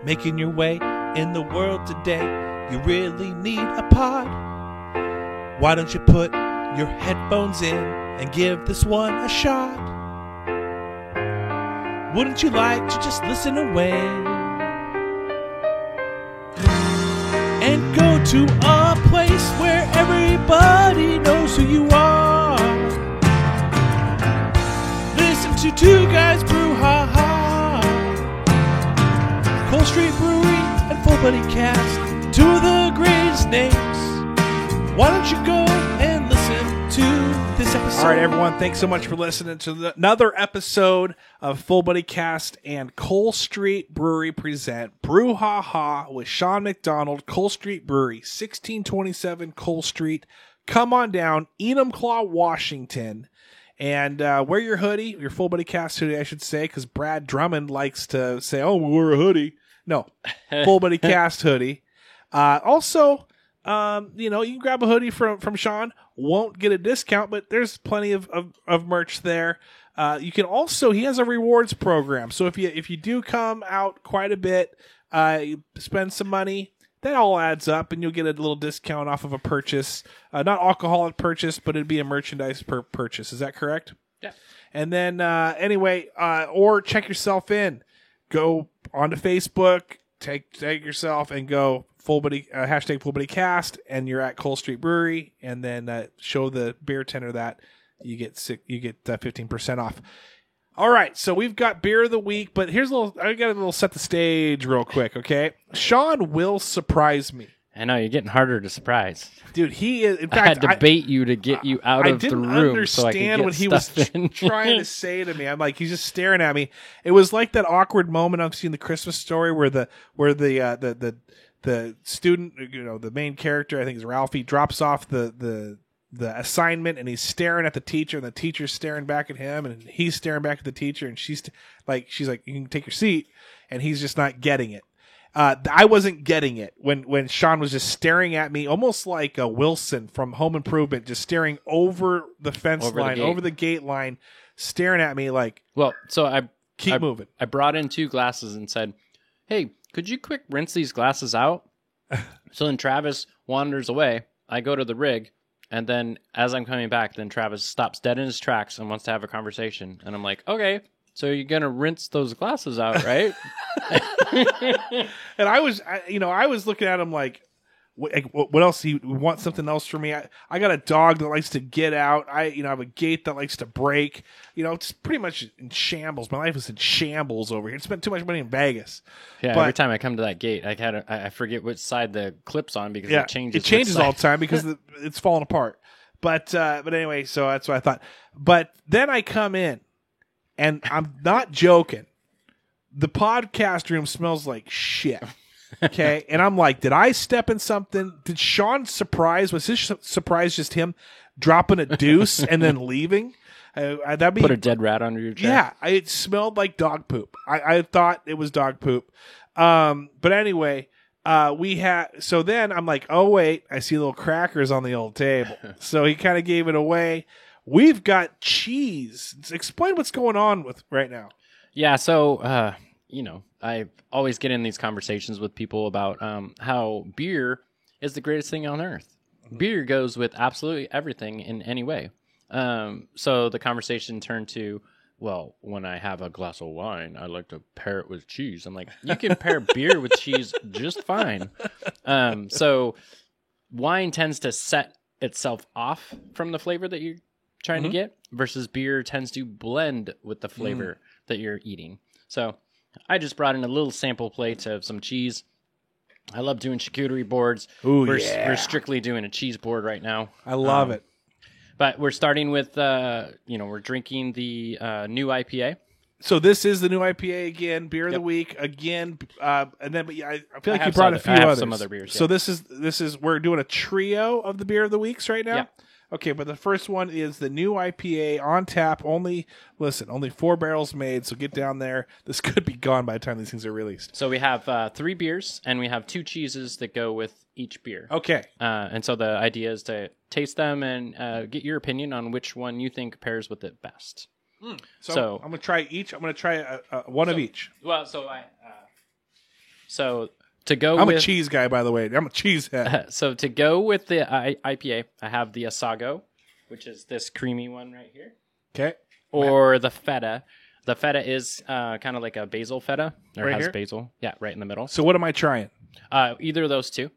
making your way in the world today. You really need a pod. Why don't you put your headphones in and give this one a shot? Wouldn't you like to just listen away and go to a place where everybody knows who you are? Listen to Two Guys Brew Ha Ha, Cold Street Brewery and Full Buddy Cast, two of the greatest names. Why don't you go and listen to this episode? All right, everyone, thanks so much for listening to another episode of Full Buddy Cast and Cold Street Brewery present Brew Ha Ha with Sean McDonald, Cold Street Brewery, 1627 Cold Street. Come on down, Enumclaw, Washington, and wear your hoodie, your Full Buddy Cast hoodie, I should say, because Brad Drummond likes to say, oh, we wear a hoodie. No, Full Buddy Cast hoodie. Also, you can grab a hoodie from Sean. Won't get a discount, but there's plenty of merch there. You can also, he has a rewards program. So if you do come out quite a bit, you spend some money, that all adds up, and you'll get a little discount off of a purchase. Not alcoholic purchase, but it'd be a merchandise purchase. Is that correct? Yeah. And then anyway, or check yourself in. Go onto Facebook, take yourself and go hashtag Full Buddy Cast, and you're at Cold Street Brewery, and then show the beer tender that you get 15% off. All right, so we've got beer of the week, but I got a little set the stage real quick, okay? Sean will surprise me. I know, you're getting harder to surprise. Dude, he is, in fact, I had to bait you to get you out of the room. I didn't understand what he was trying to say to me. I'm like, he's just staring at me. It was like that awkward moment I've seen the Christmas Story where the student, the main character, I think is Ralphie, drops off the assignment, and he's staring at the teacher, and the teacher's staring back at him, and he's staring back at the teacher, and she's like, you can take your seat, and he's just not getting it. I wasn't getting it when Sean was just staring at me, almost like a Wilson from Home Improvement, just staring over the fence line, over the gate line, staring at me like, well, so I keep moving. I brought in 2 glasses and said, hey, could you quick rinse these glasses out? So then Travis wanders away. I go to the rig, and then as I'm coming back, then Travis stops dead in his tracks and wants to have a conversation. And I'm like, okay, so you're going to rinse those glasses out, right? And I was looking at him like, what else? He wants something else from me. I got a dog that likes to get out. I have a gate that likes to break. It's pretty much in shambles. My life is in shambles over here. I spent too much money in Vegas. Yeah, every time I come to that gate, I forget which side the clip's on because it changes. It changes all the time because it's falling apart. But anyway, so that's what I thought. But then I come in, and I'm not joking. The podcast room smells like shit. Okay, and I'm like, did I step in something? Did Sean was his surprise just him dropping a deuce and then leaving? That'd be put a dead rat under your chair. Yeah, it smelled like dog poop. I thought it was dog poop. But anyway, so then I'm like, oh wait, I see little crackers on the old table. So he kind of gave it away. We've got cheese. Explain what's going on with right now. Yeah, so I always get in these conversations with people about how beer is the greatest thing on earth. Beer goes with absolutely everything in any way. So the conversation turned to, well, when I have a glass of wine, I like to pair it with cheese. I'm like, you can pair beer with cheese just fine. So wine tends to set itself off from the flavor that you're trying to get, versus beer tends to blend with the flavor that you're eating. So I just brought in a little sample plate of some cheese. I love doing charcuterie boards. Ooh, we're strictly doing a cheese board right now. I love it. But we're starting with, we're drinking the new IPA. So this is the new IPA again, beer of the week again, and then I feel like you brought a few others. Some other beers. So this is we're doing a trio of the beer of the weeks right now. Yeah. Okay, but the first one is the new IPA on tap. Only 4 barrels made, so get down there. This could be gone by the time these things are released. So we have 3 beers, and we have 2 cheeses that go with each beer. Okay. And so the idea is to taste them and get your opinion on which one you think pairs with it best. So I'm going to try each. I'm going to try one of each. Well, So to go I'm with a cheese guy, by the way. I'm a cheese head. so to go with the IPA, I have the Asago, which is this creamy one right here, Okay. or the Feta. The Feta is kind of like a basil Feta, or Right has here? basil. Yeah, right in the middle. So what am I trying? Either of those two.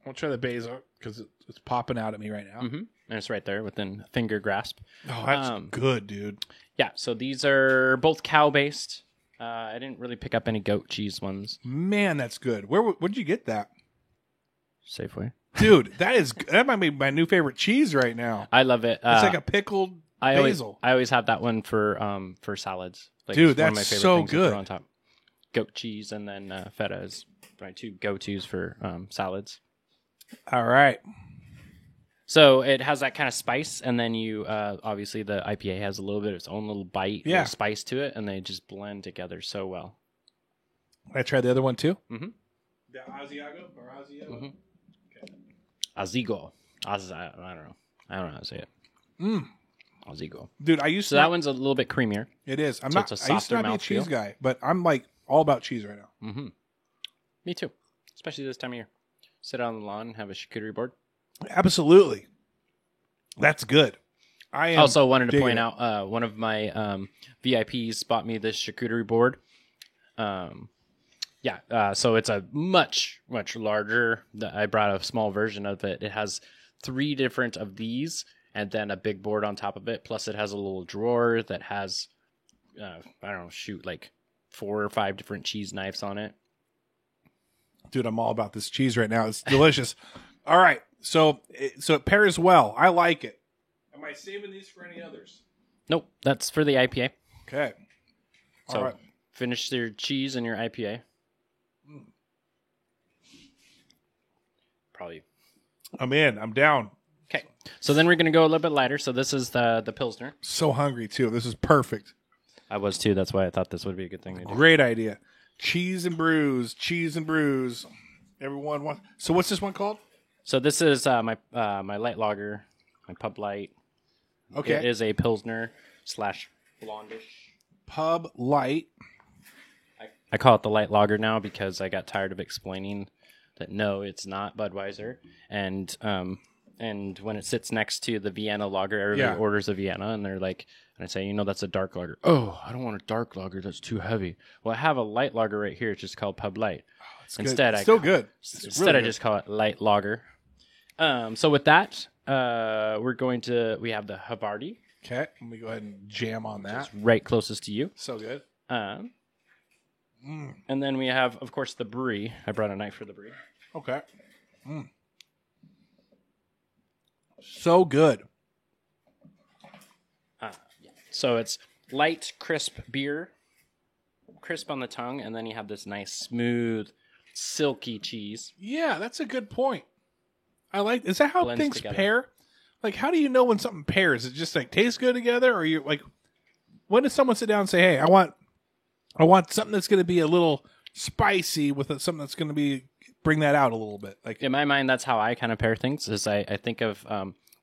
I'll try the basil because it's popping out at me right now. Mm-hmm. And it's right there within finger grasp. Oh, that's good, dude. Yeah, so these are both cow-based. I didn't really pick up any goat cheese ones. Man, that's good. Where'd you get that? Safeway. Dude, that might be my new favorite cheese right now. I love it. It's like a pickled basil. I always have that one for salads. Like, Dude, it's one of my that's favorite so things to good. throw on top. Goat cheese and then feta is my two go-tos for salads. All right. So it has that kind of spice, and then you obviously the IPA has a little bit of its own little bite, little spice to it, and they just blend together so well. I tried the other one too. Mm-hmm. The Asiago or Asiago. Mm-hmm. Okay. Azigo. I don't know. I don't know how to say it. Azigo. Dude, I used So that one's a little bit creamier. It is. It's a I used to softer not be a cheese mouthfeel. guy, but I'm like all about cheese right now. Mm-hmm. Me too. Especially this time of year. Sit out on the lawn and have a charcuterie board. Absolutely. That's good. I am Also wanted to digging point it. out one of my VIPs bought me this charcuterie board. So it's a much larger. I brought a small version of it. It has 3 different of these, and then a big board on top of it. Plus, it has a little drawer that has, like 4 or 5 different cheese knives on it. Dude, I'm all about this cheese right now. It's delicious. All right. So it pairs well. I like it. Am I saving these for any others? Nope, that's for the IPA. Okay. So All right. finish your cheese and your IPA. Probably. I'm in. I'm down. Okay. So then we're going to go a little bit lighter. So this is the Pilsner. So hungry too. This is perfect. I was too. That's why I thought this would be a good thing to do. Great idea. Cheese and brews. Everyone wants. So what's this one called? So this is my light lager, my Pub Light. Okay. It is a Pilsner / blondish. Pub Light. I call it the light lager now because I got tired of explaining that no, it's not Budweiser. And when it sits next to the Vienna lager, everybody orders a Vienna, and they're like, and I say, that's a dark lager. Oh, I don't want a dark lager. That's too heavy. Well, I have a light lager right here. It's just called Pub Light. Instead, it's still good. I just call it light lager. So with that, we have the Havarti. Okay. Let me go ahead and jam on that. It's right closest to you. So good. And then we have, of course, the Brie. I brought a knife for the Brie. Okay. So good. So it's light, crisp beer, crisp on the tongue, and then you have this nice, smooth, silky cheese. Yeah, that's a good point. Is that how Blends things together. pair? Like, how do you know when something pairs? It just like tastes good together, or you like? When does someone sit down and say, "Hey, I want something that's going to be a little spicy with something that's going to bring that out a little bit"? Like In my mind, that's how I kind of pair things. Is I think of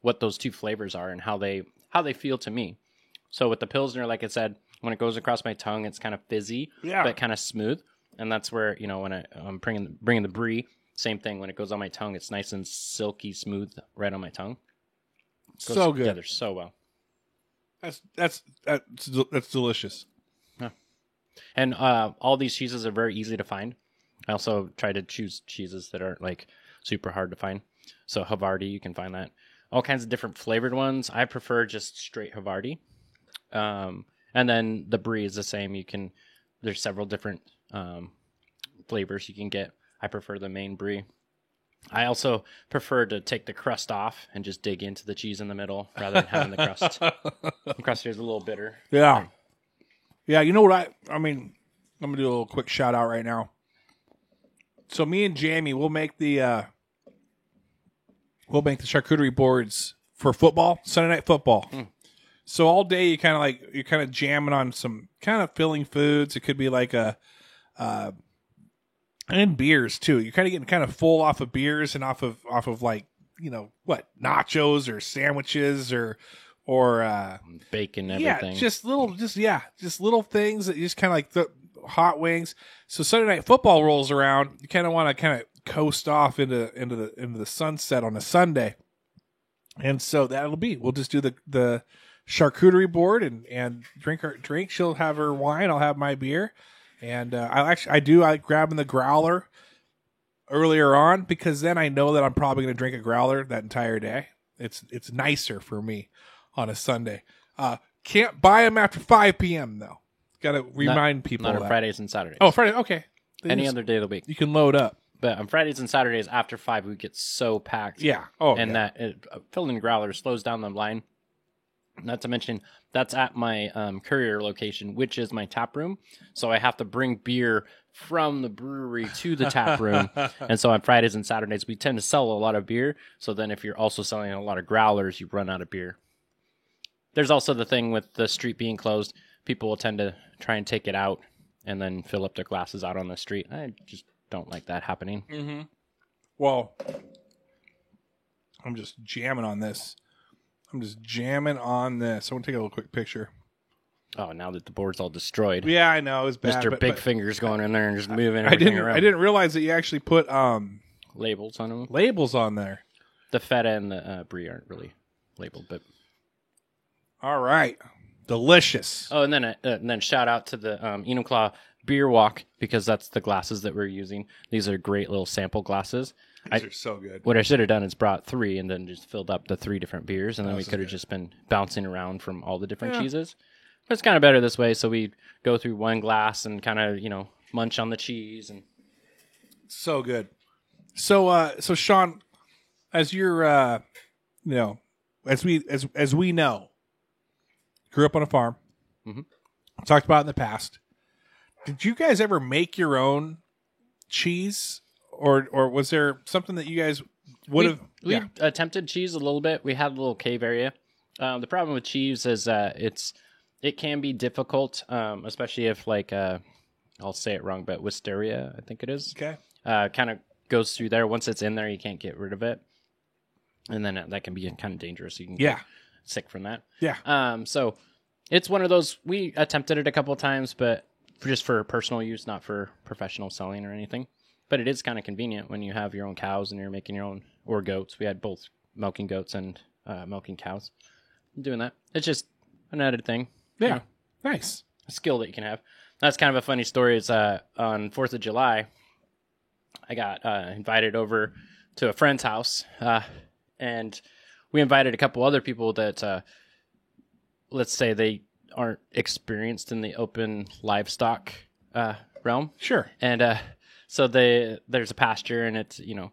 what those two flavors are and how they feel to me. So with the Pilsner, like I said, when it goes across my tongue, it's kind of fizzy, but kind of smooth. And that's where, when I'm bringing the Brie, same thing. When it goes on my tongue, it's nice and silky smooth right on my tongue. Goes so good. together so well. That's delicious. Yeah. And all these cheeses are very easy to find. I also try to choose cheeses that aren't like super hard to find. So Havarti, you can find that. All kinds of different flavored ones. I prefer just straight Havarti. And then the Brie is the same. There's several different flavors you can get. I prefer the main Brie. I also prefer to take the crust off and just dig into the cheese in the middle rather than having the crust. The crust here is a little bitter. Yeah. Yeah, you know what I'm going to do a little quick shout out right now. So me and Jamie, we'll make the charcuterie boards for football, Sunday night football. So all day you're kind of jamming on some kind of filling foods. It could be like and beers too. You're kind of getting kind of full off of beers and off of like, nachos or sandwiches or bacon, everything. Yeah, just little things that you just kind of like hot wings. So Sunday Night Football rolls around. You kind of want to coast off into the sunset on a Sunday, and so that'll be. We'll just do the charcuterie board and drink our drink. She'll have her wine. I'll have my beer, and I like grabbing the growler earlier on because then I know that I'm probably going to drink a growler that entire day. It's nicer for me on a Sunday. Can't buy them after 5 p.m. though. Got to remind people not that. on Fridays and Saturdays. Oh, Friday. Okay. Any other day of the week. You can load up. But on Fridays and Saturdays after 5, we get so packed. Yeah. Oh, and yeah. that filling growler slows down the line. Not to mention, that's at my courier location, which is my tap room. So I have to bring beer from the brewery to the tap room. And so on Fridays and Saturdays, we tend to sell a lot of beer. So then if you're also selling a lot of growlers, you run out of beer. There's also the thing with the street being closed. People will tend to try and take it out and then fill up their glasses out on the street. I just don't like that happening. Mm-hmm. Well, I'm just jamming on this. I want to take a little quick picture. Oh, now that the board's all destroyed. Yeah, I know. It was bad. Mr. Big Finger's going in there and just moving everything around. I didn't realize that you actually put labels on them. Labels on there. The feta and the brie aren't really labeled, but... All right. Delicious. Oh, and then shout out to the Enumclaw Beer Walk, because that's the glasses that we're using. These are great little sample glasses. These are so good. What I should have done is brought 3 and then just filled up the 3 different beers, and then we could have just been bouncing around from all the different cheeses. But it's kind of better this way, so we go through one glass and kind of, munch on the cheese. And so good. So Sean, as you're, as we know, grew up on a farm. Mm-hmm. Talked about it in the past. Did you guys ever make your own cheese, or was there something that you guys would have? We attempted cheese a little bit. We had a little cave area. The problem with cheese is it can be difficult, especially if I'll say it wrong, but wisteria, I think it is. Okay. Kind of goes through there. Once it's in there, you can't get rid of it, and then that can be kind of dangerous. You can get sick from that. Yeah. So it's one of those. We attempted it a couple of times, but just for personal use, not for professional selling or anything. But it is kind of convenient when you have your own cows and you're making your own, or goats. We had both milking goats and milking cows. Doing that. It's just an added thing. Yeah. Nice. A skill that you can have. That's kind of a funny story. Is on 4th of July, I got invited over to a friend's house, and we invited a couple other people that, let's say they aren't experienced in the open livestock realm. Sure. And so there's a pasture, and it's a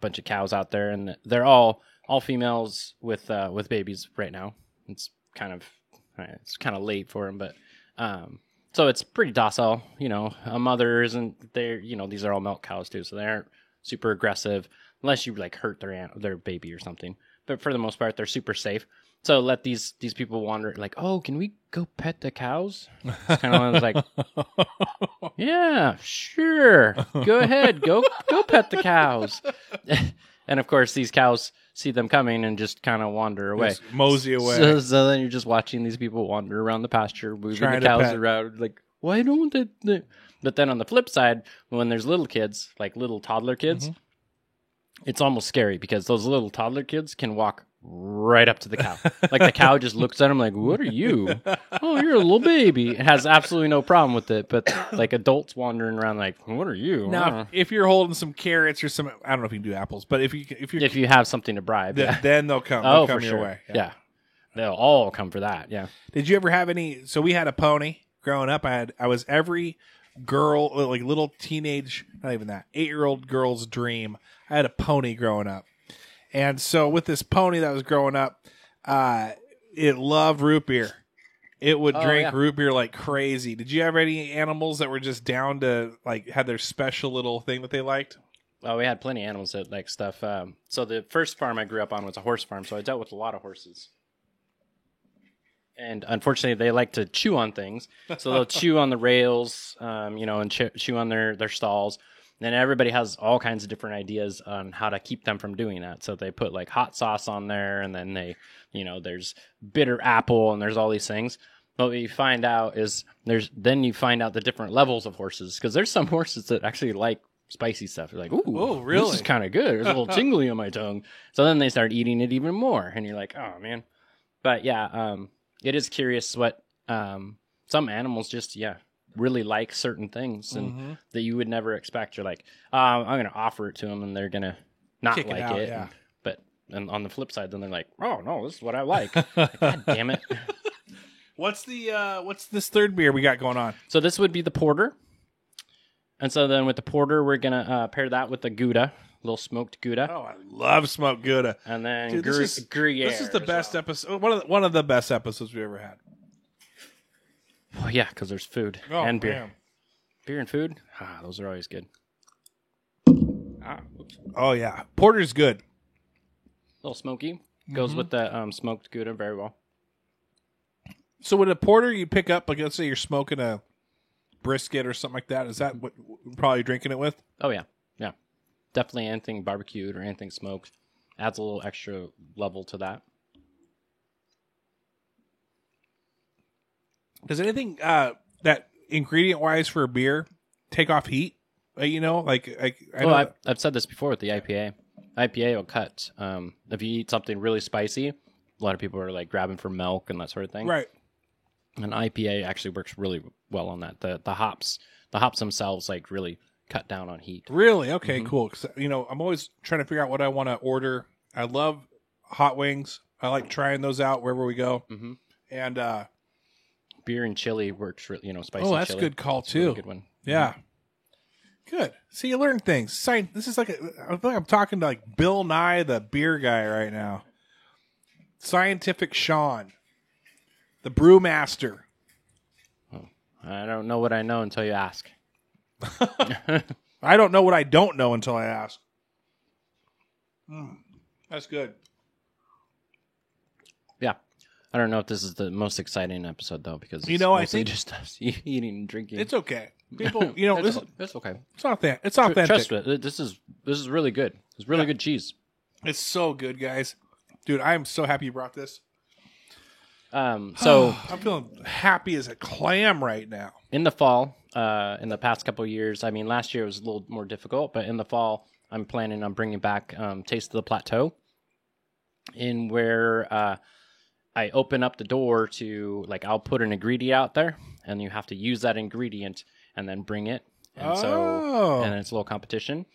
bunch of cows out there, and they're all females with babies right now. It's kind of late for them, but so it's pretty docile. A mother isn't there. These are all milk cows too, so they aren't super aggressive unless you hurt their baby or something. But for the most part, they're super safe. So let these people wander, oh, can we go pet the cows? It's kind of like, yeah, sure, go ahead, go pet the cows. And of course, these cows see them coming and just kind of wander away, just mosey away. So then you're just watching these people wander around the pasture, moving trying the cows around, why don't they? But then on the flip side, when there's little kids, little toddler kids, it's almost scary because those little toddler kids can walk right up to the cow. The cow just looks at them what are you? Oh, you're a little baby. It has absolutely no problem with it. But adults wandering around what are you? Now, if you're holding some carrots or some, I don't know if you can do apples, but if you have something to bribe, then they'll come. Oh, they'll come for your sure. way. Yeah. They'll all come for that. Yeah. Did you ever have any? So we had a pony growing up. I was every girl, little teenage, not even that, 8-year-old girl's dream. I had a pony growing up. And so with this pony that was growing up, it loved root beer. It would drink root beer like crazy. Did you have any animals that were just down to had their special little thing that they liked? Well, we had plenty of animals that like stuff. So the first farm I grew up on was a horse farm, so I dealt with a lot of horses. And unfortunately, they like to chew on things. So they'll chew on the rails, and chew on their stalls. And everybody has all kinds of different ideas on how to keep them from doing that. So they put hot sauce on there, and then they, there's bitter apple, and there's all these things. what we find out is you find out the different levels of horses, because there's some horses that actually like spicy stuff. They're like, ooh, really? This is kind of good. There's a little tingly on my tongue. So then they start eating it even more, and you're like, oh man. But yeah, it is curious what some animals just really like certain things and that you would never expect. You're like, I'm going to offer it to them, and they're going to not Kick like it. Out, it. yeah. And on the flip side, then they're like, oh no, this is what I like. Like, God damn it. What's this third beer we got going on? So this would be the porter. And so then with the porter, we're going to pair that with the Gouda, a little smoked Gouda. Oh, I love smoked Gouda. And then Dude, Gruyere. This is the best episode. One of the best episodes we ever had. Oh, yeah, because there's food and beer. Man. Beer and food? Those are always good. Oh, yeah. Porter's good. A little smoky. Goes with the smoked Gouda very well. So with a porter, you pick up, like, let's say you're smoking a brisket or something like that. Is that what you're probably drinking it with? Oh, yeah. Yeah. Definitely anything barbecued or anything smoked adds a little extra level to that. Does anything that ingredient-wise for a beer take off heat? I've said this before with the IPA. IPA will cut. If you eat something really spicy, a lot of people are like grabbing for milk and that sort of thing. Right. And IPA actually works really well on that. The hops themselves like really cut down on heat. Really? Okay, cool. 'Cause, I'm always trying to figure out what I want to order. I love hot wings. I like trying those out wherever we go. Mm-hmm. And beer and chili works. Spicy. Oh, that's chili. a good call It's too. a really good one. Yeah. Mm-hmm. Good. See, you learn things. This is I feel like I'm talking to like Bill Nye, the beer guy, right now. Scientific Sean, the brewmaster. Oh, I don't know what I know until you ask. I don't know what I don't know until I ask. That's good. Yeah. I don't know if this is the most exciting episode though, because I think just us eating and drinking. It's okay. People, it's okay. It's authentic. It's authentic. Trust me, this is really good. It's really good cheese. It's so good, guys. Dude, I am so happy you brought this. So I'm feeling happy as a clam right now. In the fall, in the past couple of years, I mean, last year was a little more difficult, but in the fall, I'm planning on bringing back Taste of the Plateau, in where I open up the door to, like, I'll put an ingredient out there, and you have to use that ingredient and then bring it. And and it's a little competition.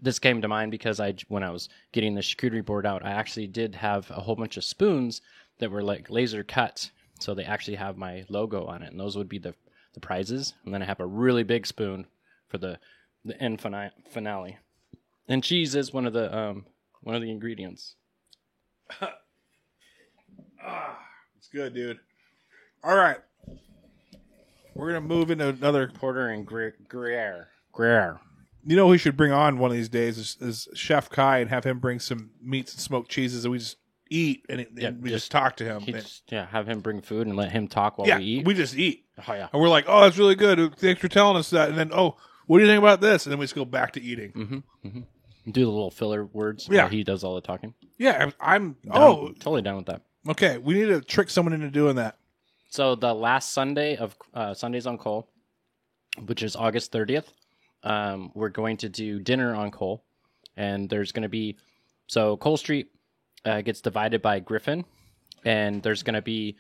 This came to mind because when I was getting the charcuterie board out, I actually did have a whole bunch of spoons that were like laser cut, so they actually have my logo on it, and those would be the prizes. And then I have a really big spoon for the end finale. And cheese is one of the ingredients. It's good, dude. All right. We're going to move into another. Porter and Gruyere. You know who we should bring on one of these days is Chef Kai, and have him bring some meats and smoked cheeses, and we just eat, and we just talk to him. Have him bring food and let him talk while we eat. We just eat. Oh, yeah. And we're like, oh, that's really good. Thanks for telling us that. And then, oh, what do you think about this? And then we just go back to eating. Mm-hmm. Mm-hmm. Do the little filler words while he does all the talking. Yeah, I'm totally down with that. Okay, we need to trick someone into doing that. So the last Sunday of Sundays on Cole, which is August 30th, we're going to do dinner on Cole, and there's going to be Cole Street gets divided by Griffin, and there's going to be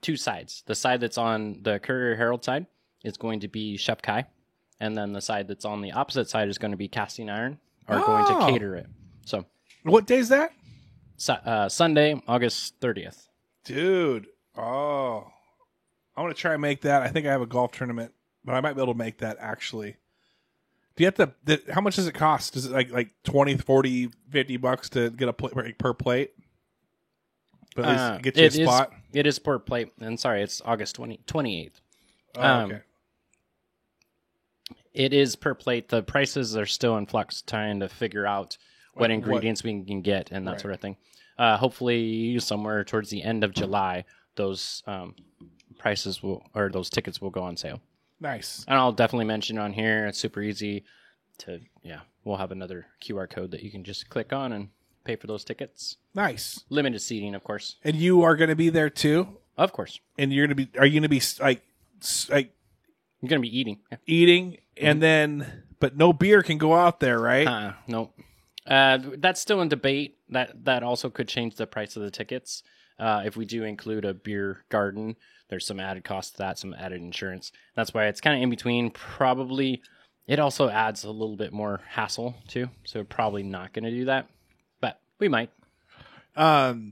two sides. The side that's on the Courier Herald side is going to be Chef Kai, and then the side that's on the opposite side is going to be Casting Iron, are going to cater it. So, what day is that? Sunday, August 30th. Dude, I want to try and make that. I think I have a golf tournament, but I might be able to make that actually. Do you have to? How much does it cost? Is it like 20, 40, $50 to get a plate per plate? But at least get you a spot. It is per plate. And sorry, it's August 28th. Okay. It is per plate. The prices are still in flux, trying to figure out what ingredients we can get and that sort of thing. Hopefully, somewhere towards the end of July, those those tickets will go on sale. Nice. And I'll definitely mention on here. It's super easy to, we'll have another QR code that you can just click on and pay for those tickets. Nice. Limited seating, of course. And you are going to be there too? Of course. And are you gonna be like You're going to be eating. Yeah. eating, and then, but no beer can go out there, right? Nope. That's still in debate. That also could change the price of the tickets. If we do include a beer garden, there's some added cost to that, some added insurance. That's why it's kind of in between. Probably, it also adds a little bit more hassle too. So we're probably not going to do that, but we might. Now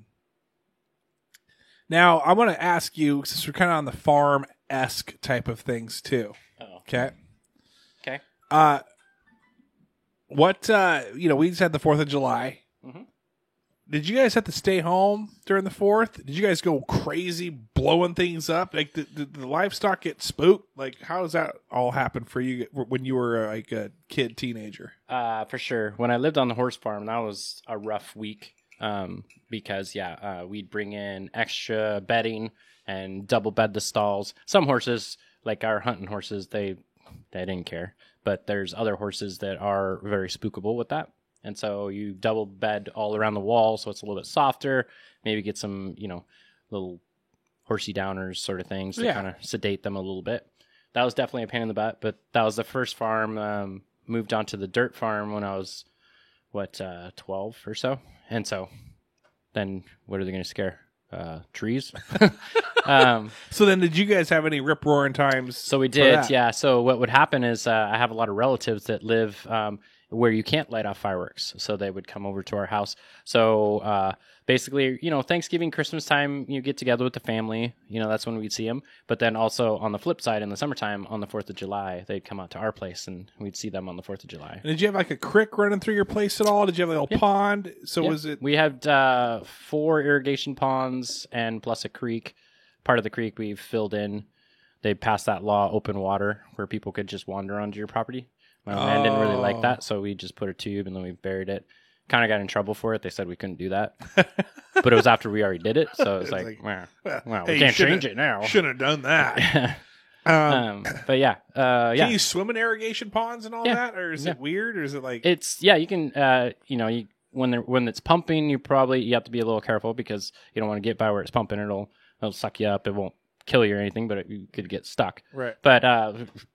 I want to ask you, since we're kind of on the farm-esque type of things too. Okay. Okay. What we just had the 4th of July. Mm-hmm. Did you guys have to stay home during the 4th? Did you guys go crazy blowing things up? Like, did the livestock get spooked? Like, how does that all happen for you when you were like a kid, teenager? For sure. When I lived on the horse farm, that was a rough week. Because we'd bring in extra bedding and double bed the stalls. Some horses, like our hunting horses, they didn't care. But there's other horses that are very spookable with that. And so you double bed all around the wall so it's a little bit softer. Maybe get some, little horsey downers sort of things to kind of sedate them a little bit. That was definitely a pain in the butt. But that was the first farm. Moved on to the dirt farm when I was, 12 or so. And so then what are they going to scare? Trees? So then did you guys have any rip-roaring times? So we did, yeah. So what would happen is I have a lot of relatives that live where you can't light off fireworks. So they would come over to our house. So basically, Thanksgiving, Christmas time, you get together with the family. That's when we'd see them. But then also on the flip side, in the summertime, on the 4th of July, they'd come out to our place and we'd see them on the 4th of July. And did you have like a creek running through your place at all? Did you have a little pond? So was it? We had 4 irrigation ponds and plus a creek. Part of the creek we filled in. They passed that law, open water, where people could just wander onto your property. My man didn't really like that, so we just put a tube and then we buried it. Kind of got in trouble for it. They said we couldn't do that. But it was after we already did it, so it's like we can't change it now. Shouldn't have done that. But yeah. Can you swim in irrigation ponds and all that? Or is it weird? Or is it like... you can, when it's pumping, you have to be a little careful because you don't want to get by where it's pumping. It'll suck you up. It won't kill you or anything, but you could get stuck. Right. But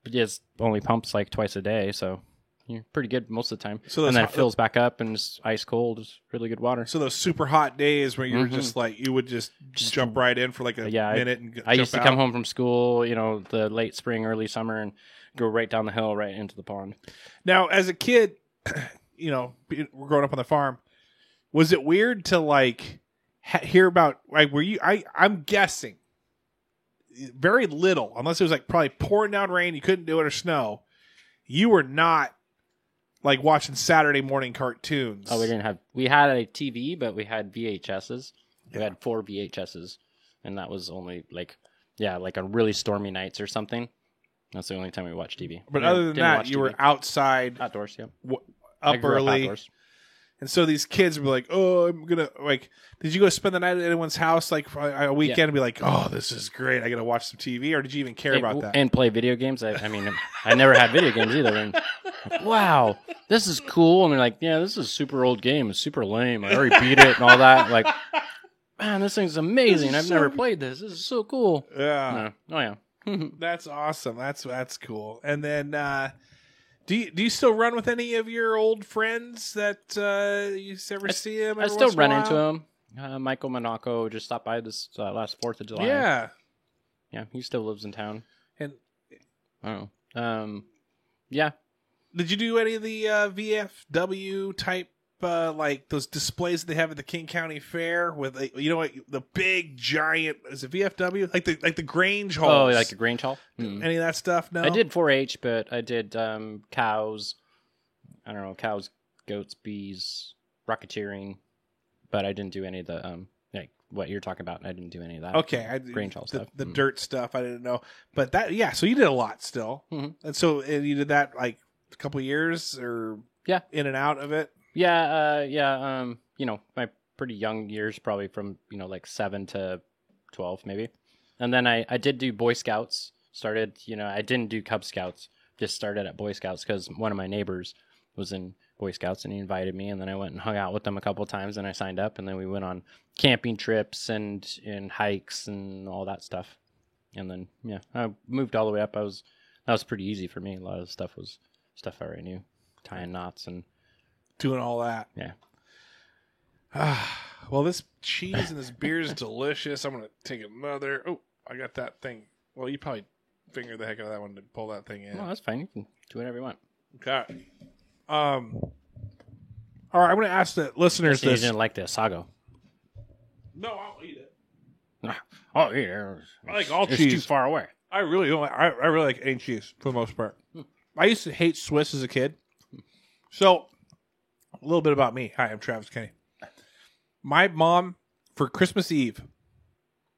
it only pumps like twice a day, so you're pretty good most of the time. So and then it fills back up and it's ice cold. It's really good water. So those super hot days where you're just like, you would just jump right in for like a minute and I used to come home from school, the late spring, early summer and go right down the hill, right into the pond. Now, as a kid, we're growing up on the farm. Was it weird to like hear about, like, I'm guessing very little, unless it was like probably pouring down rain, you couldn't do it, or snow. You were not like watching Saturday morning cartoons. Oh, we had a TV, but we had VHSs. We had 4 VHSs, and that was only like on really stormy nights or something. That's the only time we watched TV. But other than that, you were outside. Outdoors, yeah. Up early. And so these kids would be like, oh, I'm going to, like, did you go spend the night at anyone's house, like, a weekend and be like, oh, this is great, I got to watch some TV? Or did you even care about that? And play video games? I mean, I never had video games either. And, wow, this is cool. And they're like, yeah, this is a super old game. It's super lame. I already beat it and all that. Like, man, this thing's amazing. I've never played this. This is so cool. Yeah. Oh, yeah. That's awesome. That's cool. And then, do you still run with any of your old friends that you ever see them? I still run into them. Michael Monaco just stopped by this last 4th of July. Yeah. Yeah, he still lives in town. And I don't know. Yeah. Did you do any of the VFW type, like those displays that they have at the King County Fair with, the big giant, is it VFW? Like the Grange halls. Oh, like a Grange hall? Mm-hmm. Any of that stuff? No? I did 4-H, but I did cows. I don't know, cows, goats, bees, rocketeering. But I didn't do any of the, like what you're talking about. I didn't do any of that. Okay. Grange hall stuff. The dirt stuff, I didn't know. But so you did a lot still. Mm-hmm. And so you did that like a couple of years or in and out of it? Yeah. My pretty young years, probably from, like 7 to 12 maybe. And then I did do Boy Scouts. Started, I didn't do Cub Scouts. Just started at Boy Scouts because one of my neighbors was in Boy Scouts, and he invited me, and then I went and hung out with them a couple of times, and I signed up, and then we went on camping trips and hikes and all that stuff. And then, yeah, I moved all the way up. That was pretty easy for me. A lot of the stuff was stuff I already knew, tying knots and doing all that. Yeah. Well, this cheese and this beer is delicious. I'm going to take another. Oh, I got that thing. Well, you probably finger the heck out of that one to pull that thing in. No, that's fine. You can do whatever you want. Okay. All right, I'm going to ask the listeners You this. didn't like the Asago. No, I'll eat it. Oh, yeah. I like all it's cheese. too far away. I really don't. I really like any cheese for the most part. I used to hate Swiss as a kid. So, a little bit about me. Hi, I'm Travis Kenny. My mom, for Christmas Eve,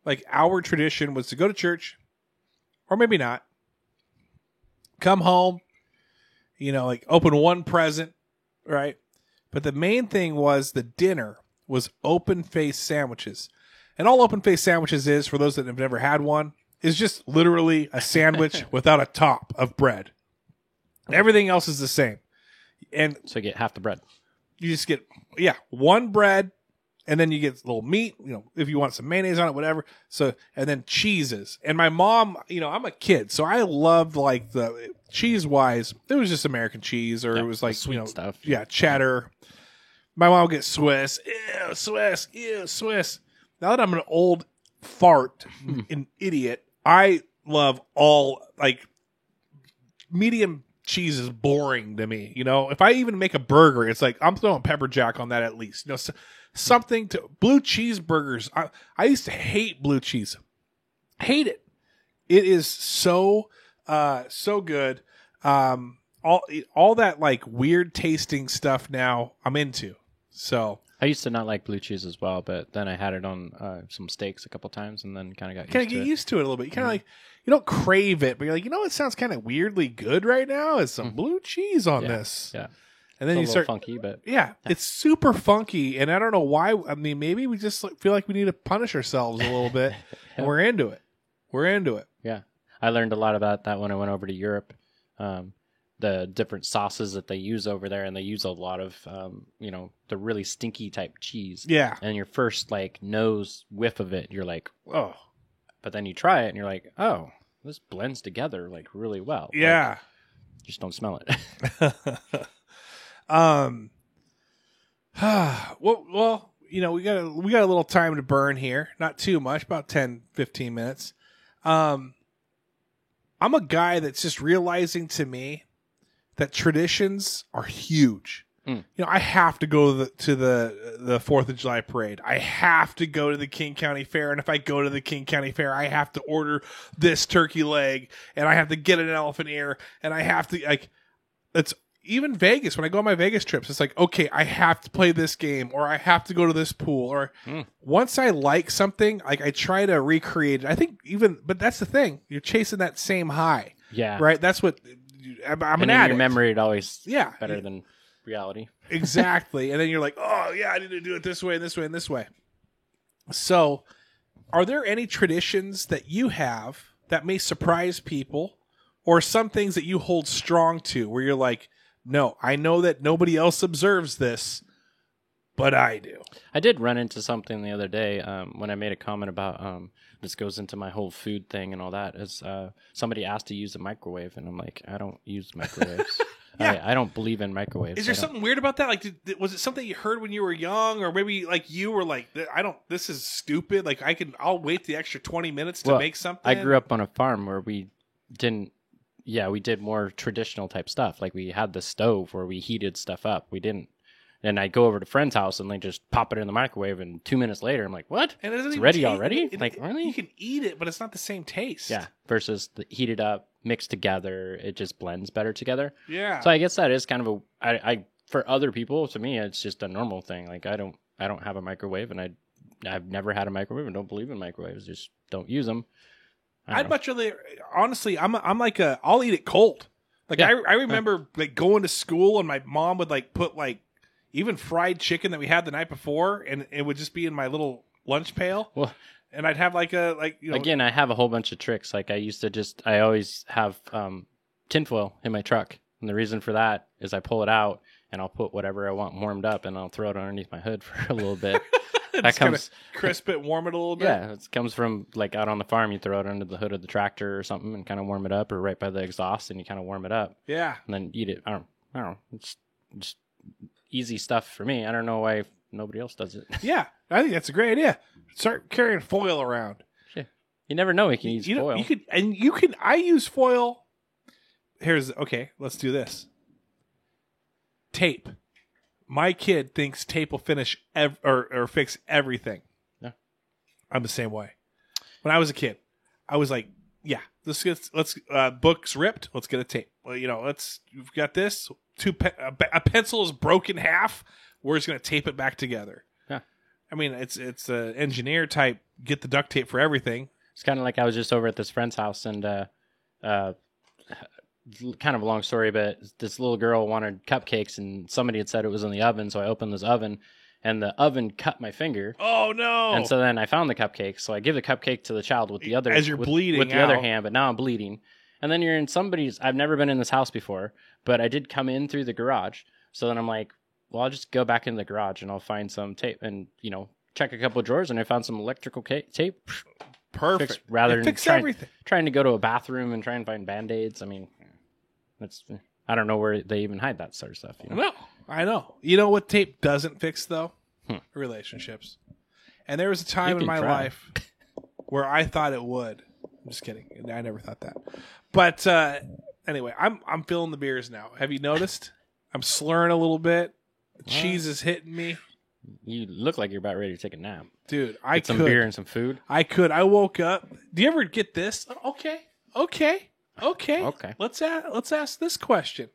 like our tradition was to go to church, or maybe not, come home, like open one present, right? But the main thing was the dinner was open-faced sandwiches. And all open-faced sandwiches is, for those that have never had one, is just literally a sandwich without a top of bread. Everything else is the same. And so you get half the bread. You just get, one bread, and then you get a little meat, if you want some mayonnaise on it, whatever. So, and then cheeses. And my mom, I'm a kid, so I loved like the cheese-wise, it was just American cheese, or it was like, sweet stuff. Yeah, cheddar. My mom would get Swiss. Ew, Swiss. Ew, Swiss. Now that I'm an old fart, an idiot, I love all, like, medium cheese is boring to me. If I even make a burger, it's like, I'm throwing pepper jack on that at least. Something to, blue cheeseburgers. I used to hate blue cheese. Hate it. It is so good. All that, like, weird tasting stuff now I'm into. So I used to not like blue cheese as well, but then I had it on some steaks a couple times, and then kind of got used to it a little bit. You kind of like, you don't crave it, but you're like, it sounds kind of weirdly good right now. Is some blue cheese on this? Yeah, and then it's you start funky, but it's super funky, and I don't know why. I mean, maybe we just feel like we need to punish ourselves a little bit, and we're into it. Yeah, I learned a lot about that when I went over to Europe. The different sauces that they use over there, and they use a lot of, the really stinky type cheese. Yeah. And your first, like, nose whiff of it, you're like, oh. But then you try it, and you're like, oh, this blends together, like, really well. Yeah. Like, just don't smell it. Well, we got a little time to burn here. Not too much, about 10, 15 minutes. I'm a guy that's just realizing to me that traditions are huge. I have to go to the 4th of July parade. I have to go to the King County Fair. And if I go to the King County Fair, I have to order this turkey leg, and I have to get an elephant ear, and I have to, like, it's even Vegas. When I go on my Vegas trips, it's like, okay, I have to play this game, or I have to go to this pool, or once I like something, like, I try to recreate it. I think but that's the thing. You're chasing that same high. Yeah. Right? That's what I'm and an in addict. your memory, it always better than reality. Exactly. And then you're like, oh, yeah, I need to do it this way and this way and this way. So, are there any traditions that you have that may surprise people, or some things that you hold strong to where you're like, no, I know that nobody else observes this, but I do? I did run into something the other day when I made a comment about this goes into my whole food thing and all that. Is somebody asked to use a microwave, and I'm like, I don't use microwaves. Yeah. I don't believe in microwaves. Is there something weird about that? Like, was it something you heard when you were young, or maybe like you were like, this is stupid. Like, I'll wait the extra 20 minutes to make something. I grew up on a farm where we did more traditional type stuff. Like, we had the stove where we heated stuff up. We didn't. And I'd go over to a friend's house, and they just pop it in the microwave, and 2 minutes later, I'm like, what? And it's ready already? Really? You can eat it, but it's not the same taste. Yeah, versus the heated up, mixed together, it just blends better together. Yeah. So I guess that is kind of I for other people, to me, it's just a normal thing. Like, I don't have a microwave, and I've never had a microwave and don't believe in microwaves. Just don't use them. I'd much rather, honestly, I'm like I'll eat it cold. Like, I remember like going to school, and my mom would like put like even fried chicken that we had the night before, and it would just be in my little lunch pail. Well, and I'd have again, I have a whole bunch of tricks. Like, I always have tinfoil in my truck. And the reason for that is I pull it out, and I'll put whatever I want warmed up, and I'll throw it underneath my hood for a little bit. That comes crisp it, warm it a little bit. Yeah, it comes from like out on the farm. You throw it under the hood of the tractor or something and kind of warm it up, or right by the exhaust, and you kind of warm it up. Yeah, and then eat it. I don't know. It's just easy stuff for me. I don't know why nobody else does it. Yeah, I think that's a great idea. Start carrying foil around. Yeah. You never know. You can use foil. You can. I use foil. Okay. Let's do this. Tape. My kid thinks tape will finish or fix everything. Yeah, I'm the same way. When I was a kid, I was like, "Yeah, let's books ripped. Let's get a tape. Well, we've got this. A pencil is broken half. We're just gonna tape it back together." Yeah, I mean, it's an engineer type. Get the duct tape for everything. It's kind of like I was just over at this friend's house, and kind of a long story, but this little girl wanted cupcakes, and somebody had said it was in the oven, so I opened this oven, and the oven cut my finger. Oh no! And so then I found the cupcake, so I give the cupcake to the child with the other as you're bleeding with the other hand, but now I'm bleeding. And then you're in somebody's. I've never been in this house before, but I did come in through the garage. So then I'm like, well, I'll just go back in the garage and I'll find some tape and check a couple of drawers, and I found some electrical tape. Perfect. Rather than everything. Trying to go to a bathroom and try and find Band-Aids. I mean, I don't know where they even hide that sort of stuff. No, I know. You know what tape doesn't fix though? Relationships. And there was a time in my life where I thought it would. I'm just kidding. I never thought that. But anyway, I'm feeling the beers now. Have you noticed? I'm slurring a little bit. The cheese is hitting me. You look like you're about ready to take a nap. Dude, Get some beer and some food. I could. I woke up. Do you ever get this? Okay. Let's ask this question.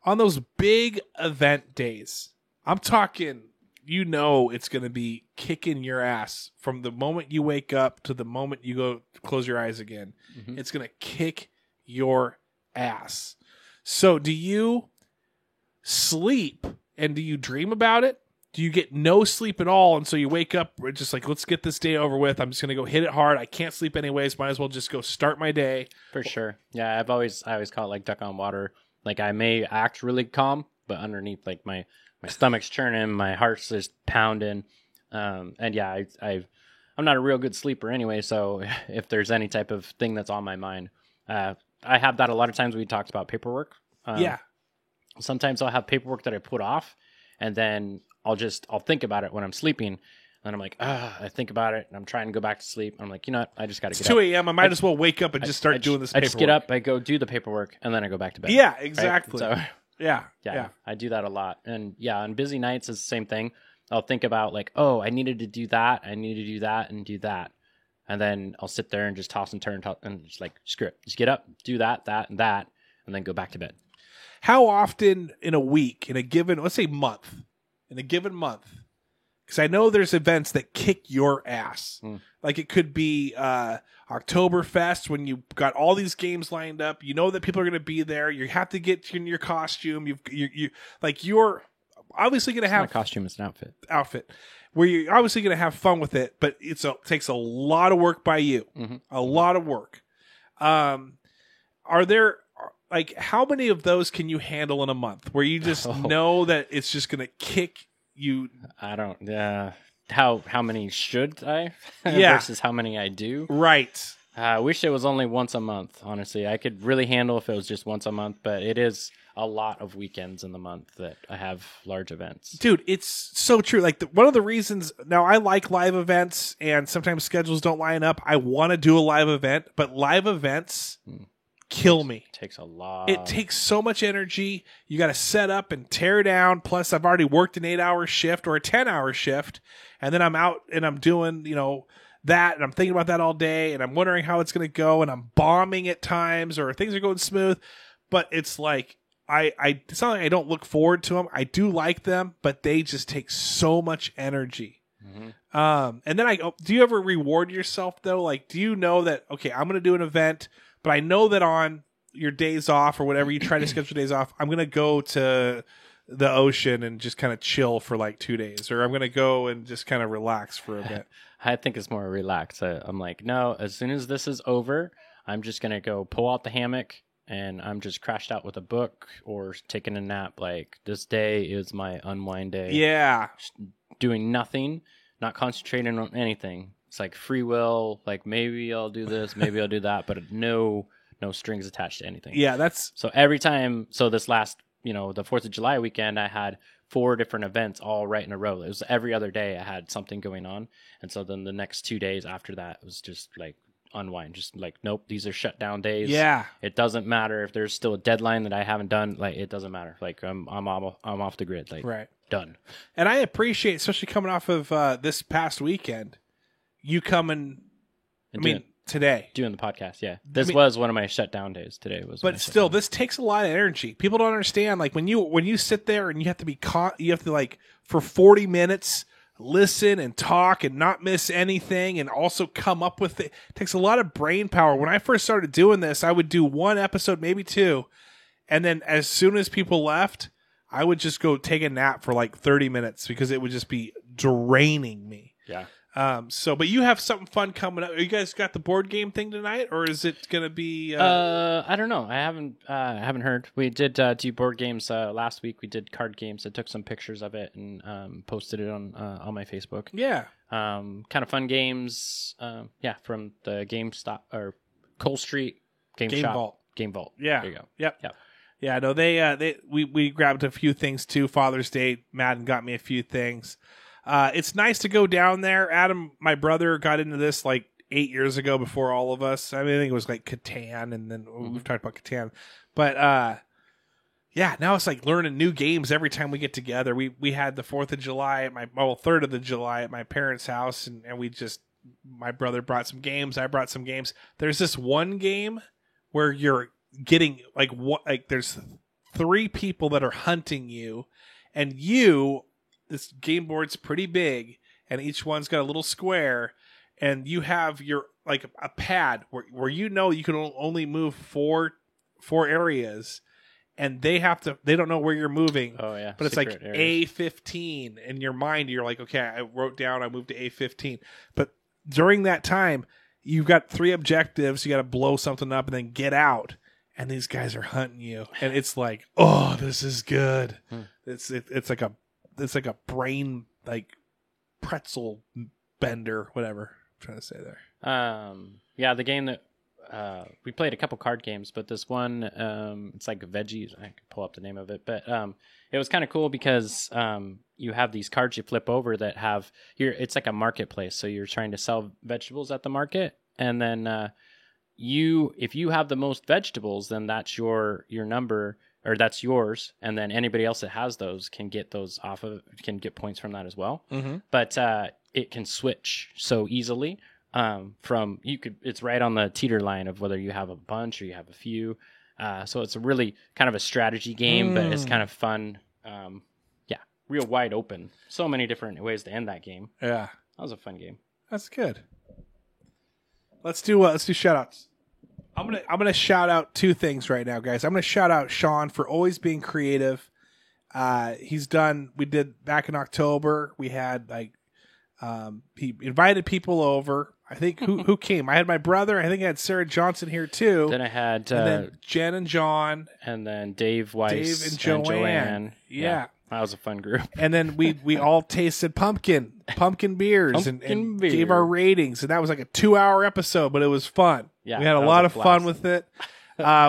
On those big event days, I'm talking, it's going to be kicking your ass from the moment you wake up to the moment you go close your eyes again. Mm-hmm. It's going to kick your ass. So do you sleep and do you dream about it? Do you get no sleep at all, and so you wake up just like, let's get this day over with. I'm just going to go hit it hard. I can't sleep anyways. Might as well just go start my day. For sure. Yeah, I always call it like duck on water. Like I may act really calm, but underneath, like my stomach's churning, my heart's just pounding. And yeah, I'm not a real good sleeper anyway, so if there's any type of thing that's on my mind, I have that a lot of times. We talked about paperwork. Yeah. Sometimes I'll have paperwork that I put off, and then I'll think about it when I'm sleeping, and I'm like, I think about it, and I'm trying to go back to sleep. I'm like, I just got to get up. It's 2 a.m. I might as well wake up and just start doing this paperwork. I just get up, I go do the paperwork, and then I go back to bed. Yeah, exactly. Right? So, yeah. I do that a lot. And yeah, on busy nights, it's the same thing. I'll think about like, I needed to do that. I need to do that and do that. And then I'll sit there and just toss and turn and just like, screw it. Just get up, do that, and that, and then go back to bed. How often in a week, in a given month, because I know there's events that kick your ass. Like it could be Oktoberfest when you got all these games lined up. You know that people are going to be there. You have to get in your costume. You're obviously going to have a costume. It's an outfit where you're obviously going to have fun with it, but it takes a lot of work by you. Mm-hmm. A lot of work. Are there like how many of those can you handle in a month where you just know that it's just going to kick you? I don't. How many should I? Versus how many I do. Right. I wish it was only once a month. Honestly, I could really handle if it was just once a month, but it is a lot of weekends in the month that I have large events. Dude, it's so true. Like one of the reasons now I like live events, and sometimes schedules don't line up. I want to do a live event, but live events kill me. It takes a lot. It takes so much energy. You got to set up and tear down. Plus, I've already worked an 8-hour shift or a 10-hour shift, and then I'm out and I'm doing, that, and I'm thinking about that all day, and I'm wondering how it's going to go, and I'm bombing at times, or things are going smooth. But it's like it's not like I don't look forward to them. I do like them, but they just take so much energy. Mm-hmm. And then do you ever reward yourself though? Like, do you know that okay, I'm going to do an event, but I know that on your days off or whatever you try to schedule days off, I'm going to go to the ocean and just kind of chill for like 2 days, or I'm going to go and just kind of relax for a bit. I think it's more relaxed. I'm like, no, as soon as this is over, I'm just going to go pull out the hammock and I'm just crashed out with a book or taking a nap, like this day is my unwind day. Yeah. Doing nothing, not concentrating on anything. It's like free will, like maybe I'll do this, maybe I'll do that, but no strings attached to anything. Yeah, so every time. So this last, the 4th of July weekend, I had 4 different events all right in a row. It was every other day I had something going on, and so then the next 2 days after that was just like unwind, just like, nope, these are shut down days. Yeah, it doesn't matter if there's still a deadline that I haven't done. Like, it doesn't matter. Like, I'm off the grid. Like, right, done. And I appreciate, especially coming off of this past weekend, you coming. Today doing the podcast. Yeah, this was one of my shutdown days. Today was, but still, this takes a lot of energy. People don't understand. Like when you sit there and you have to be you have to like for 40 minutes listen and talk and not miss anything, and also come up with it. It takes a lot of brain power. When I first started doing this, I would do 1 episode, maybe 2, and then as soon as people left, I would just go take a nap for like 30 minutes because it would just be draining me. Yeah. But you have something fun coming up. You guys got the board game thing tonight, or is it going to be? I don't know. I haven't heard. We did do board games last week. We did card games. I took some pictures of it and posted it on my Facebook. Yeah. Kind of fun games. From the GameStop or Cole Street Game Shop. Game Vault. Yeah. There you go. Yep. Yeah. No, we grabbed a few things too. Father's Day, Madden got me a few things. It's nice to go down there. Adam, my brother, got into this like 8 years ago before all of us. I think it was like Catan, and then we've talked about Catan. But now it's like learning new games every time we get together. We had the 4th of July 3rd of the July at my parents' house, and my brother brought some games. I brought some games. There's this one game where you're getting there's 3 people that are hunting you, and this game board's pretty big, and each one's got a little square, and you have your like a pad where you can only move four areas, and they don't know where you're moving. Oh yeah, but it's like areas. A15 in your mind. You're like, okay, I wrote down, I moved to A15, but during that time, you've got 3 objectives. You got to blow something up and then get out. And these guys are hunting you, and it's like, oh, this is good. It's like a brain like pretzel bender, whatever I'm trying to say there. The game that we played a couple card games, but this one it's like veggies. I could pull up the name of it, but it was kind of cool because you have these cards you flip over that have it's like a marketplace, so you're trying to sell vegetables at the market, and then if you have the most vegetables, then that's your number. Or that's yours, and then anybody else that has those can get those can get points from that as well. Mm-hmm. But it can switch so easily. It's right on the teeter line of whether you have a bunch or you have a few. So it's a really kind of a strategy game, but it's kind of fun. Real wide open. So many different ways to end that game. Yeah, that was a fun game. That's good. Let's do shout outs. I'm gonna shout out 2 things right now, guys. I'm gonna shout out Sean for always being creative. We did back in October. We had he invited people over. I think who came? I had my brother. I think I had Sarah Johnson here too. Then I had and then Jen and John, and then Dave Weiss, and Joanne. Yeah. That was a fun group. And then we all tasted pumpkin beers and gave our ratings. And that was like a 2-hour episode, but it was fun. Yeah, we had a lot of fun with it.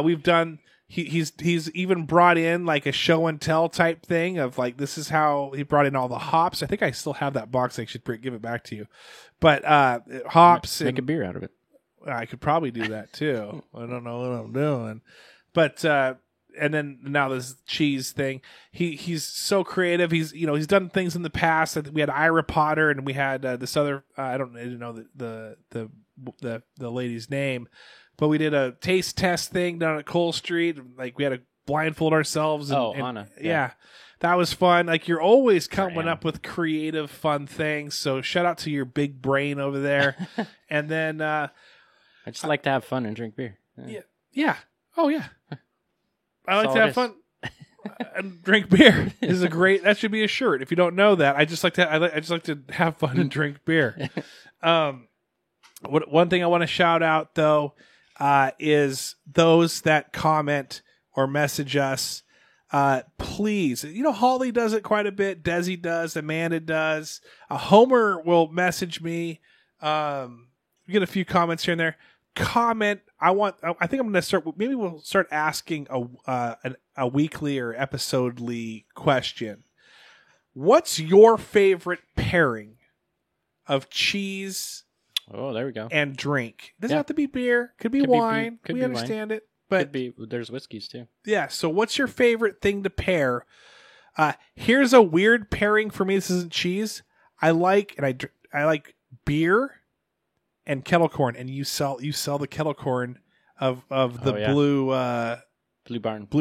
We've done, he's even brought in like a show and tell type thing of like, this is how he brought in all the hops. I think I still have that box. I should give it back to you. But hops. Make a beer out of it. I could probably do that too. I don't know what I'm doing. But, and then now this cheese thing. He's so creative. He's done things in the past. We had Ira Potter, and we had this other. I don't know the lady's name, but we did a taste test thing down at Cole Street. Like we had to blindfold ourselves. Anna. Yeah, that was fun. Like you're always coming up with creative, fun things. So shout out to your big brain over there. And then I just like to have fun and drink beer. Yeah. Oh yeah. I like to have fun and drink beer. This is that should be a shirt. If you don't know that, I just like to have fun and drink beer. One thing I want to shout out though, is those that comment or message us. Please, Holly does it quite a bit. Desi does. Amanda does. Homer will message me. We get a few comments here and there. Comment. I think I'm going to start. Maybe we'll start asking a weekly or episodely question. What's your favorite pairing of cheese? Oh, there we go. And drink. Doesn't have to be beer. Could be wine. We understand it. But there's whiskeys too. Yeah. So what's your favorite thing to pair? Here's a weird pairing for me. This isn't cheese. I like beer and kettle corn, and you sell the kettle corn of the Blue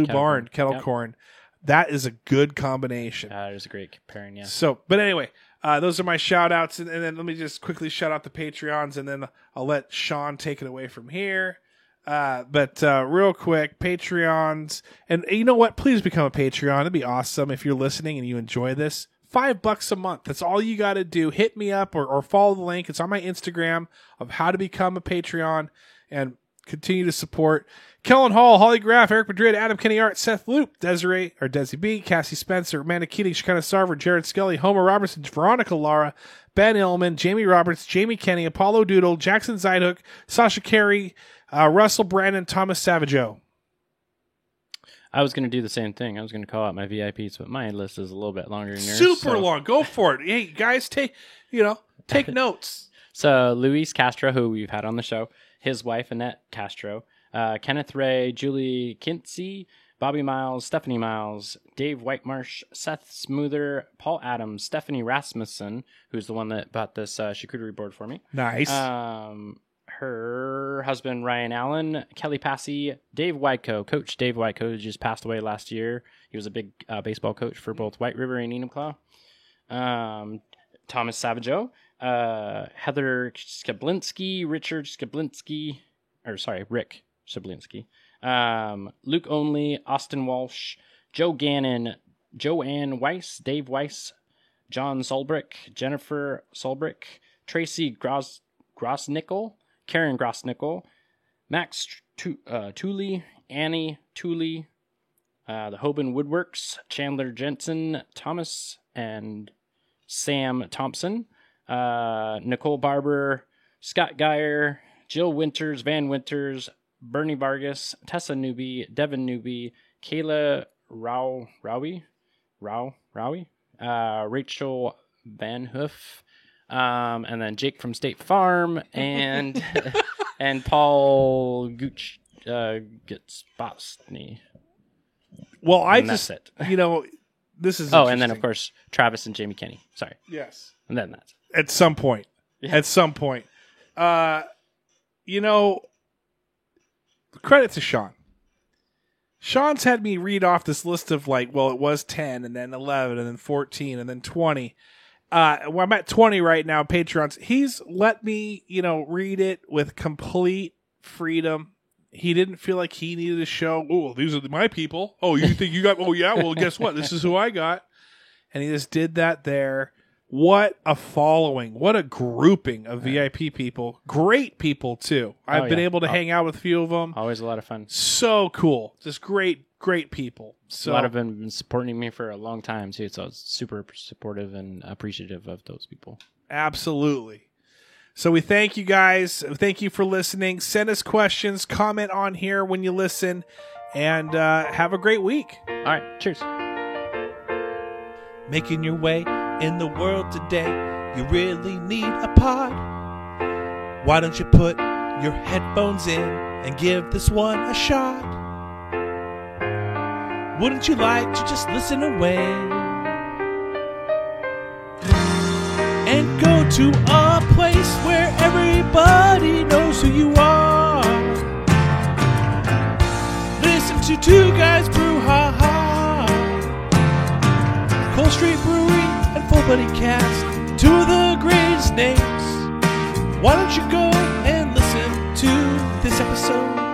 Barn kettle corn. That is a good combination. That is a great pairing, yeah. So, but anyway, those are my shout outs, and then let me just quickly shout out the Patreons, and then I'll let Sean take it away from here. But real quick, Patreons, and you know what? Please become a Patreon. It'd be awesome if you're listening and you enjoy this. $5 a month. That's all you got to do. Hit me up or follow the link. It's on my Instagram of how to become a Patreon and continue to support Kellen Hall, Holly Graff, Eric Madrid, Adam Kenny Art, Seth Loop, Desi B, Cassie Spencer, Amanda Keating, Shekinah Sarver, Jared Skelly, Homer Robertson, Veronica Lara, Ben Illman, Jamie Roberts, Jamie Kenny, Apollo Doodle, Jackson Zeidhook, Sasha Carey, Russell Brandon, Thomas Savageau. I was going to do the same thing. I was going to call out my VIPs, but my list is a little bit longer than yours. Super long. Go for it. Hey, guys, take notes. So Luis Castro, who we've had on the show, his wife, Annette Castro, Kenneth Ray, Julie Kinsey, Bobby Miles, Stephanie Miles, Dave Whitemarsh, Seth Smoother, Paul Adams, Stephanie Rasmussen, who's the one that bought this charcuterie board for me. Nice. Her husband, Ryan Allen, Kelly Passy, Dave Wideco, Coach Dave Wideco, who just passed away last year. He was a big baseball coach for both White River and Enumclaw. Thomas Savageau, Heather Skablinski, Rick Skablinski, Luke Only, Austin Walsh, Joe Gannon, Joanne Weiss, Dave Weiss, John Solbrick, Jennifer Solbrick, Tracy Grossnickel, Karen Grossnickel, Max Tooley, Annie Tooley, the Hoban Woodworks, Chandler Jensen, Thomas and Sam Thompson, Nicole Barber, Scott Geyer, Jill Winters, Van Winters, Bernie Vargas, Tessa Newby, Devin Newby, Kayla Rowie, Rachel Van Hoof, and then Jake from State Farm, and and Paul Gooch Getsbosny. Well, that's it. This is and then of course Travis and Jamie Kenny. Sorry. Yes. And then that's at some point. Yeah. At some point. Credit to Sean. Sean's had me read off this list of it was 10 and then 11 and then 14 and then 20. I'm at 20 right now, Patreons. He's let me, read it with complete freedom. He didn't feel like he needed to show, oh, these are my people. Oh, you think you got, oh yeah, well, guess what? This is who I got. And he just did that there. What a following. What a grouping of VIP people. Great people, too. I've been able to hang out with a few of them. Always a lot of fun. So cool. Just great people. So, a lot of them have been supporting me for a long time, too. So I was super supportive and appreciative of those people. Absolutely. So we thank you guys. Thank you for listening. Send us questions. Comment on here when you listen. And have a great week. All right. Cheers. Making your way in the world today, you really need a pod. Why don't you put your headphones in and give this one a shot? Wouldn't you like to just listen away and go to a place where everybody knows who you are? Listen to Two Guys Brew Ha Ha, Cole Street Brewery, Full Buddy Cast, two of the greatest names. Why don't you go and listen to this episode?